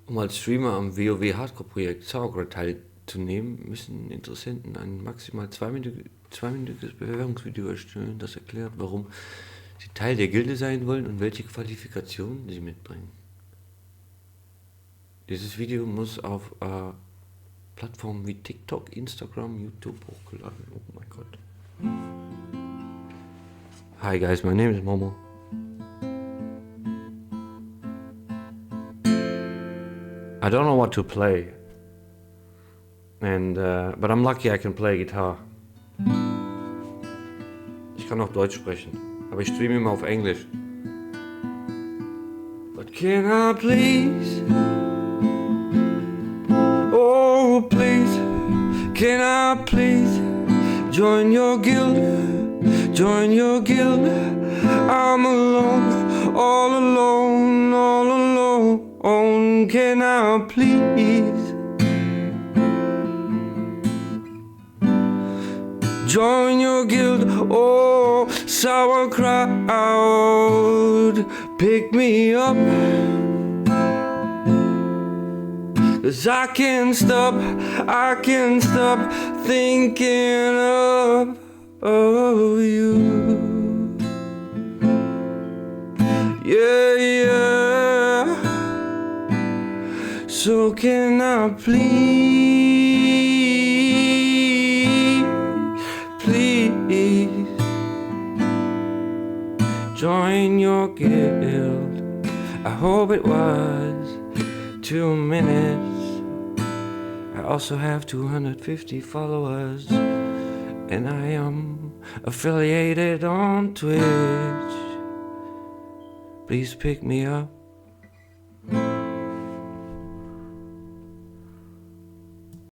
Um als Streamer am WoW Hardcore-Projekt Sauerkraut teilzunehmen, müssen Interessenten ein maximal zweiminütiges Bewerbungsvideo erstellen, das erklärt, warum sie Teil der Gilde sein wollen und welche Qualifikationen sie mitbringen. Dieses Video muss auf Plattformen wie TikTok, Instagram, YouTube hochgeladen. Oh mein Gott. Hi guys, my name is Momo. I don't know what to play, and but I'm lucky I can play guitar. Ich kann auch Deutsch sprechen, aber ich streame immer auf Englisch. But can I please? Oh please, can I please join your guild? Join your guild. I'm alone, all alone, all alone. Can I please join your guild? Oh, sauerkraut, pick me up, 'cause I can't stop thinking of you. Yeah, yeah. So can I please join your guild? I hope it was 2 minutes. I also have 250 followers, and I am affiliated on Twitch. Please pick me up.